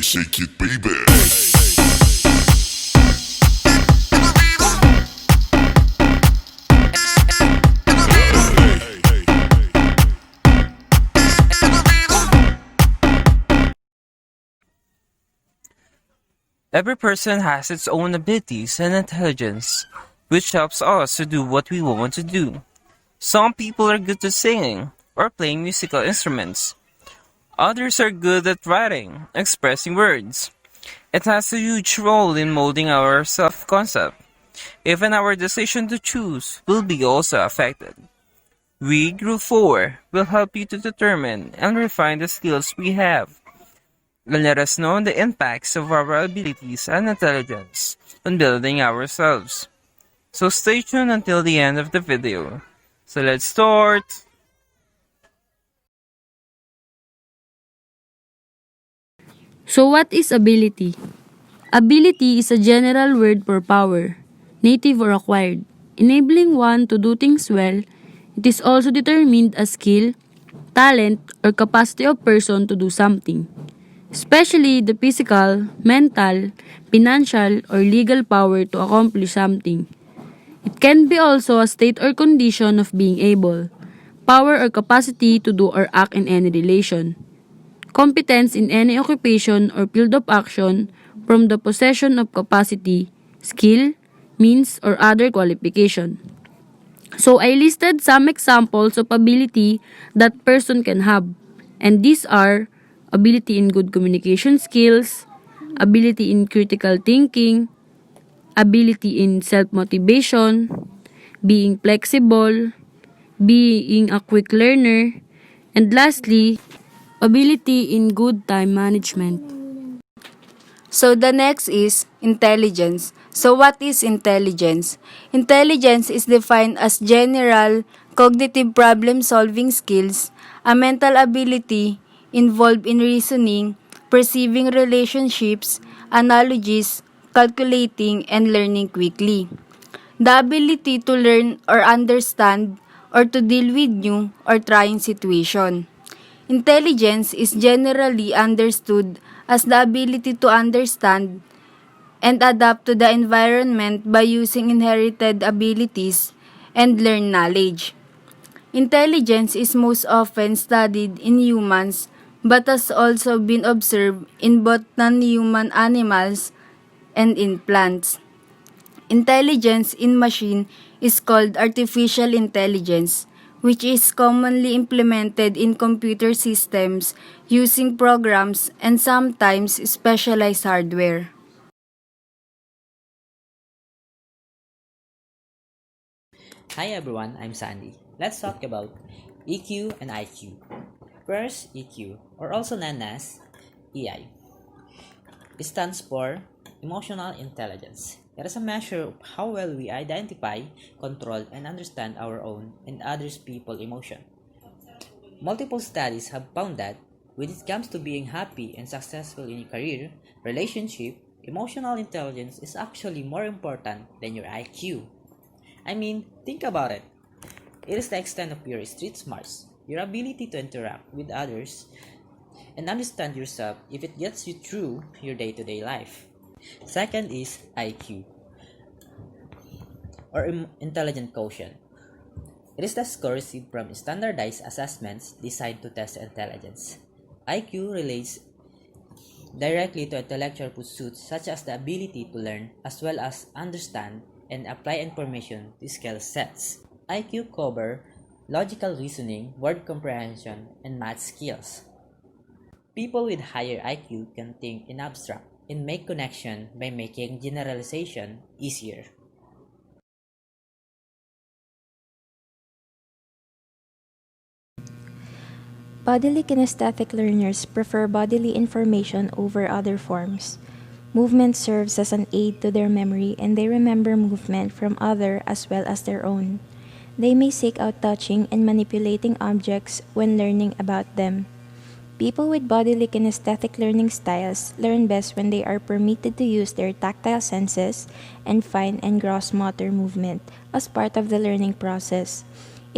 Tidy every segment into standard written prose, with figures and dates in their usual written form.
shake it, baby. Every person has its own abilities and intelligence, which helps us to do what we want to do. Some people are good at singing or playing musical instruments. Others are good at writing, expressing words. It has a huge role in molding our self-concept. Even our decision to choose will be also affected. We, Group 4, will help you to determine and refine the skills we have, and let us know the impacts of our abilities and intelligence on building ourselves. So stay tuned until the end of the video. So let's start! So what is ability? Ability is a general word for power, native or acquired, enabling one to do things well. It is also determined as skill, talent, or capacity of person to do something, especially the physical, mental, financial, or legal power to accomplish something. It can be also a state or condition of being able, power or capacity to do or act in any relation. Competence in any occupation or field of action from the possession of capacity, skill, means, or other qualification. So I listed some examples of ability that person can have. And these are ability in good communication skills, ability in critical thinking, ability in self-motivation, being flexible, being a quick learner, and lastly, ability in good time management. So the next is intelligence. So what is intelligence? Intelligence is defined as general cognitive problem-solving skills, a mental ability involved in reasoning, perceiving relationships, analogies, calculating, and learning quickly. The ability to learn or understand or to deal with new or trying situation. Intelligence is generally understood as the ability to understand and adapt to the environment by using inherited abilities and learned knowledge. Intelligence is most often studied in humans but has also been observed in both non-human animals and in plants. Intelligence in machine is called artificial intelligence, which is commonly implemented in computer systems using programs and sometimes specialized hardware. Hi everyone, I'm Sandy. Let's talk about EQ and IQ. First, EQ, or also known as EI. It stands for Emotional Intelligence. It is a measure of how well we identify, control, and understand our own and others' people's emotion. Multiple studies have found that when it comes to being happy and successful in your career, relationship, emotional intelligence is actually more important than your IQ. I mean, think about it. It is the extent of your street smarts, your ability to interact with others, and understand yourself if it gets you through your day-to-day life. Second is IQ, or Intelligent Quotient. It is the score received from standardized assessments designed to test intelligence. IQ relates directly to intellectual pursuits such as the ability to learn as well as understand and apply information to skill sets. IQ cover logical reasoning, word comprehension, and math skills. People with higher IQ can think in abstract and make connection by making generalization easier. Bodily kinesthetic learners prefer bodily information over other forms. Movement serves as an aid to their memory and they remember movement from other as well as their own. They may seek out touching and manipulating objects when learning about them. People with bodily kinesthetic learning styles learn best when they are permitted to use their tactile senses and fine and gross motor movement as part of the learning process.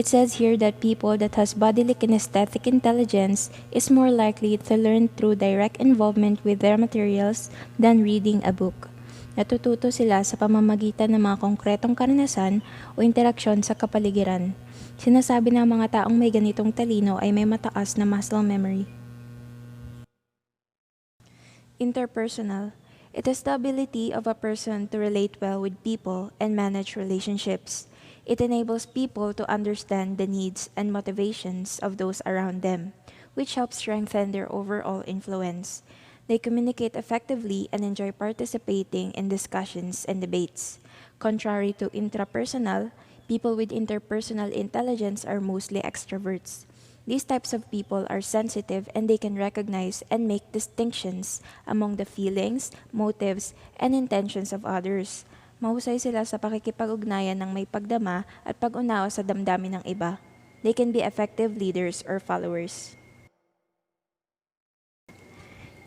It says here that people that has bodily kinesthetic intelligence is more likely to learn through direct involvement with their materials than reading a book. Natututo sila sa pamamagitan ng mga konkretong karanasan o interaksyon sa kapaligiran. Sinasabi ng mga taong may ganitong talino ay may mataas na muscle memory. Interpersonal. It is the ability of a person to relate well with people and manage relationships. It enables people to understand the needs and motivations of those around them, which helps strengthen their overall influence. They communicate effectively and enjoy participating in discussions and debates. Contrary to intrapersonal, people with interpersonal intelligence are mostly extroverts. These types of people are sensitive and they can recognize and make distinctions among the feelings, motives, and intentions of others. Mahusay sila sa pakikipag-ugnayan ng may pagdama at pag-unawa sa damdamin ng iba. They can be effective leaders or followers.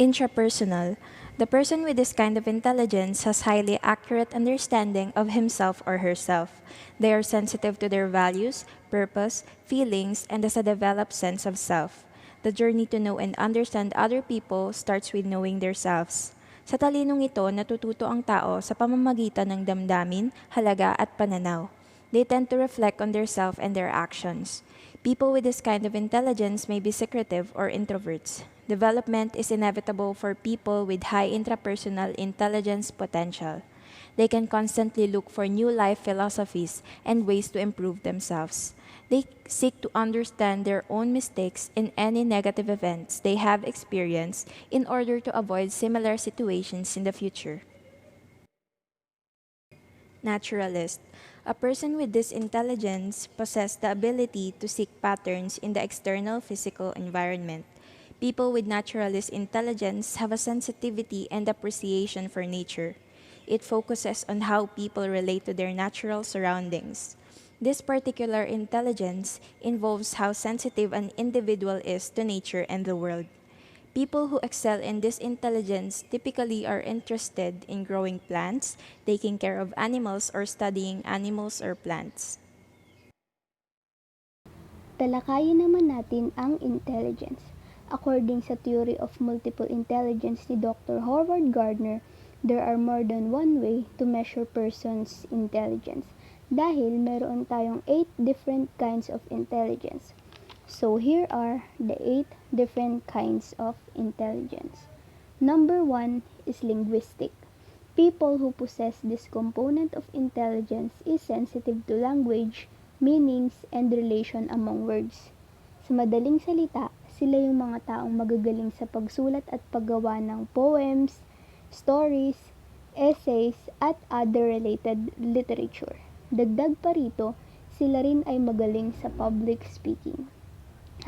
Intrapersonal. The person with this kind of intelligence has highly accurate understanding of himself or herself. They are sensitive to their values, purpose, feelings, and has a developed sense of self. The journey to know and understand other people starts with knowing themselves. Sa talinong ito, natututo ang tao sa pamamagitan ng damdamin, halaga at pananaw. They tend to reflect on themselves and their actions. People with this kind of intelligence may be secretive or introverts. Development is inevitable for people with high intrapersonal intelligence potential. They can constantly look for new life philosophies and ways to improve themselves. They seek to understand their own mistakes in any negative events they have experienced in order to avoid similar situations in the future. Naturalist. A person with this intelligence possesses the ability to seek patterns in the external physical environment. People with naturalist intelligence have a sensitivity and appreciation for nature. It focuses on how people relate to their natural surroundings. This particular intelligence involves how sensitive an individual is to nature and the world. People who excel in this intelligence typically are interested in growing plants, taking care of animals, or studying animals or plants. Talakayin naman natin ang intelligence. According sa theory of multiple intelligence ni Dr. Howard Gardner, there are more than one way to measure person's intelligence. Dahil meron tayong 8 different kinds of intelligence. So here are the 8 different kinds of intelligence. Number 1 is linguistic. People who possess this component of intelligence is sensitive to language, meanings, and relation among words. Sa madaling salita, sila yung mga taong magagaling sa pagsulat at paggawa ng poems, stories, essays, at other related literature. Dagdag pa rito, sila rin ay magaling sa public speaking.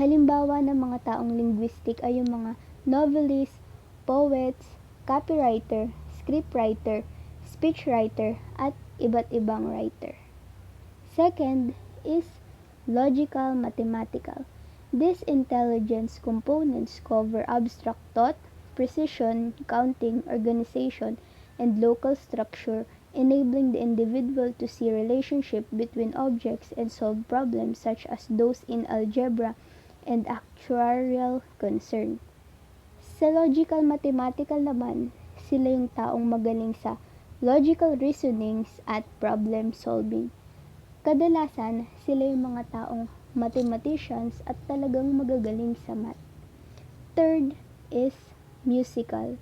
Halimbawa ng mga taong linguistic ay yung mga novelists, poets, copywriter, scriptwriter, speechwriter, at iba't ibang writer. Second is logical mathematical. These intelligence components cover abstract thought, precision, counting, organization, and local structure, enabling the individual to see relationship between objects and solve problems such as those in algebra and actuarial concern. Sa logical mathematical naman, sila yung taong magaling sa logical reasonings at problem solving. Kadalasan, sila yung mga taong mathematicians at talagang magagaling sa math. Third is musical.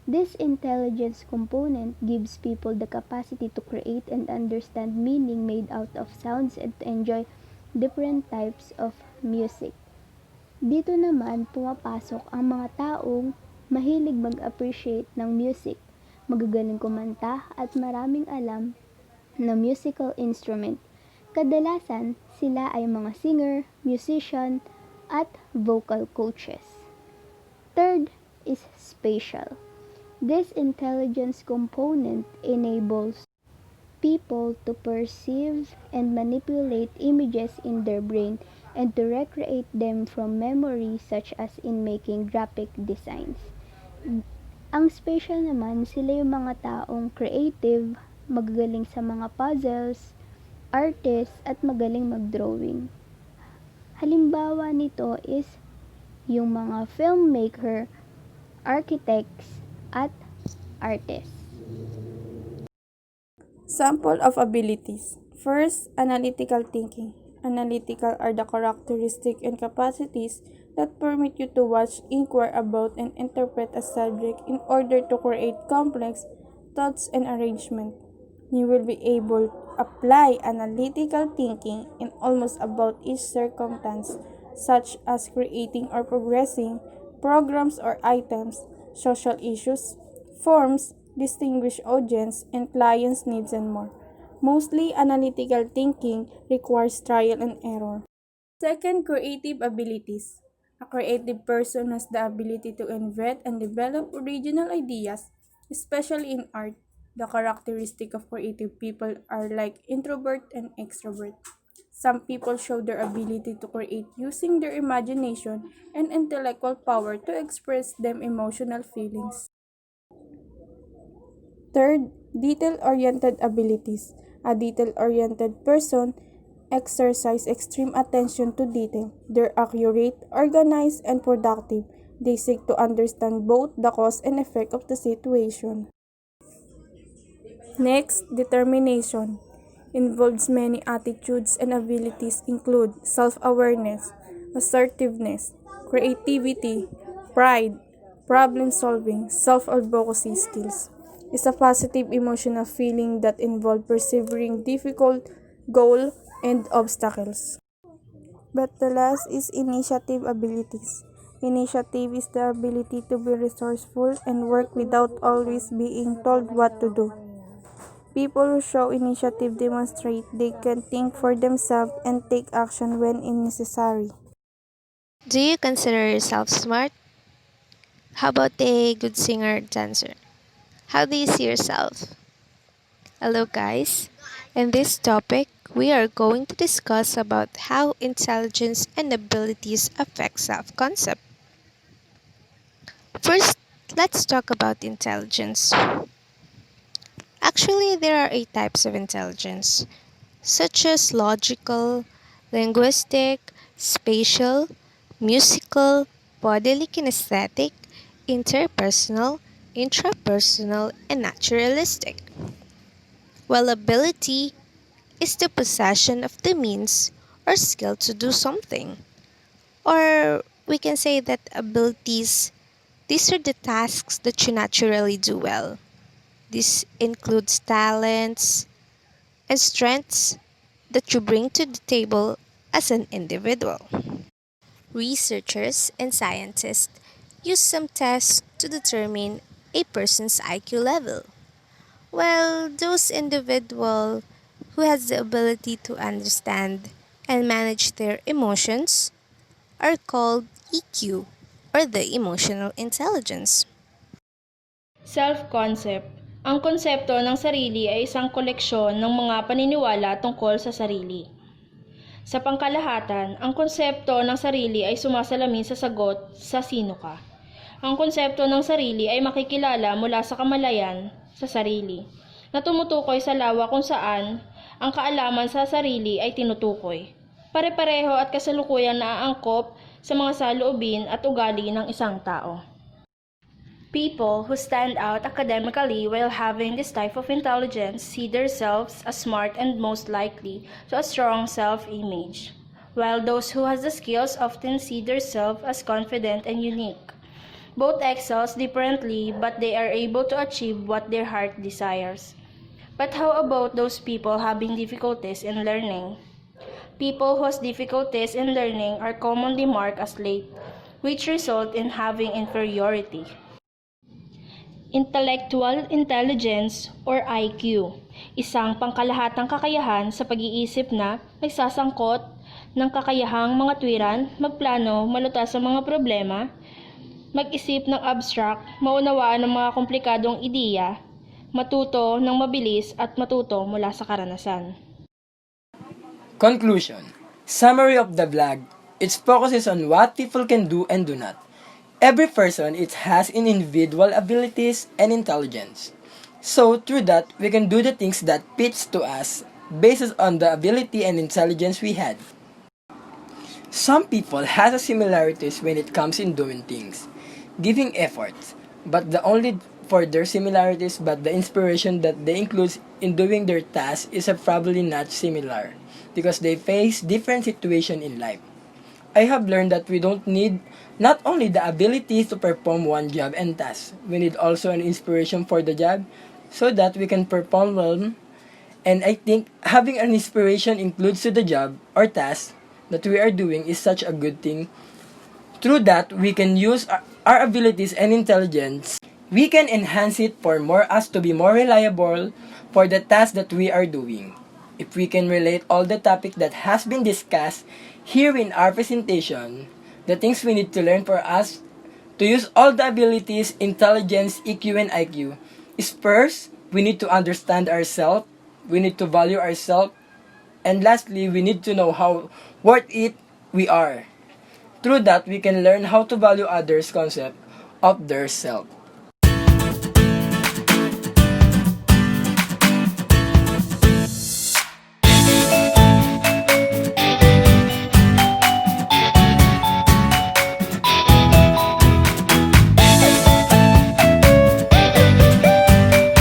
This intelligence component gives people the capacity to create and understand meaning made out of sounds and to enjoy different types of music. Dito naman pumapasok ang mga taong mahilig mag-appreciate ng music, magagaling kumanta at maraming alam na musical instrument. Kadalasan, sila ay mga singer, musician, at vocal coaches. Third is spatial. This intelligence component enables people to perceive and manipulate images in their brain and to recreate them from memory such as in making graphic designs. Ang spatial naman, sila yung mga taong creative, magagaling sa mga puzzles, artist at magaling mag-drawing. Halimbawa nito is yung mga filmmaker, architects, at artists. Sample of abilities. First, analytical thinking. Analytical are the characteristics and capacities that permit you to watch, inquire about, and interpret a subject in order to create complex thoughts and arrangement. You will be able to apply analytical thinking in almost about each circumstance, such as creating or progressing programs or items, social issues, forms, distinguished audience, and clients' needs and more. Mostly, analytical thinking requires trial and error. Second, creative abilities. A creative person has the ability to invent and develop original ideas, especially in art. The characteristic of creative people are like introvert and extrovert. Some people show their ability to create using their imagination and intellectual power to express them emotional feelings. Third, detail-oriented abilities. A detail-oriented person exercise extreme attention to detail. They're accurate, organized, and productive. They seek to understand both the cause and effect of the situation. Next, determination. Involves many attitudes and abilities include self-awareness, assertiveness, creativity, pride, problem solving, self-advocacy skills. Is a positive emotional feeling that involves persevering difficult goal and obstacles. But the last is initiative abilities. Initiative is the ability to be resourceful and work without always being told what to do. People who show initiative demonstrate they can think for themselves and take action when necessary. Do you consider yourself smart? How about a good singer or dancer? How do you see yourself? Hello guys. In this topic, we are going to discuss about how intelligence and abilities affect self-concept. First, let's talk about intelligence. Actually, there are 8 types of intelligence, such as logical, linguistic, spatial, musical, bodily kinesthetic, interpersonal, intrapersonal, and naturalistic. While ability is the possession of the means or skill to do something. Or we can say that abilities, these are the tasks that you naturally do well. This includes talents and strengths that you bring to the table as an individual. Researchers and scientists use some tests to determine a person's IQ level. Well, those individuals who has the ability to understand and manage their emotions are called EQ or the emotional intelligence. Self-concept. Ang konsepto ng sarili ay isang koleksyon ng mga paniniwala tungkol sa sarili. Sa pangkalahatan, ang konsepto ng sarili ay sumasalamin sa sagot sa sino ka. Ang konsepto ng sarili ay makikilala mula sa kamalayan sa sarili, na tumutukoy sa lawa kung saan ang kaalaman sa sarili ay tinutukoy. Pare-pareho at kasalukuyang naaangkop sa mga saloobin at ugali ng isang tao. People who stand out academically while having this type of intelligence see themselves as smart and most likely to a strong self-image, while those who has the skills often see themselves as confident and unique. Both excels differently, but they are able to achieve what their heart desires. But how about those people having difficulties in learning? People who has difficulties in learning are commonly marked as late, which result in having inferiority. Intellectual intelligence or IQ, isang pangkalahatang kakayahan sa pag-iisip na nagsasangkot ng kakayahang mga tuwiran, magplano, malutas sa mga problema, mag-isip ng abstract, maunawaan ng mga komplikadong ideya, matuto ng mabilis at matuto mula sa karanasan. Conclusion. Summary of the blog. It focuses on what people can do and do not. Every person has individual abilities and intelligence. So through that, we can do the things that fits to us based on the ability and intelligence we had. Some people has a similarities when it comes in doing things, giving efforts, but the only for their similarities but the inspiration that they include in doing their task is probably not similar because they face different situation in life. I have learned that we don't need not only the ability to perform one job and task, we need also an inspiration for the job so that we can perform well. And I think having an inspiration includes to the job or task that we are doing is such a good thing. Through that, we can use our abilities and intelligence. We can enhance it for more us to be more reliable for the task that we are doing. If we can relate all the topic that has been discussed here in our presentation, the things we need to learn for us to use all the abilities, intelligence, EQ, and IQ is first, we need to understand ourselves, we need to value ourselves, and lastly, we need to know how worth it we are. Through that, we can learn how to value others' concept of their self.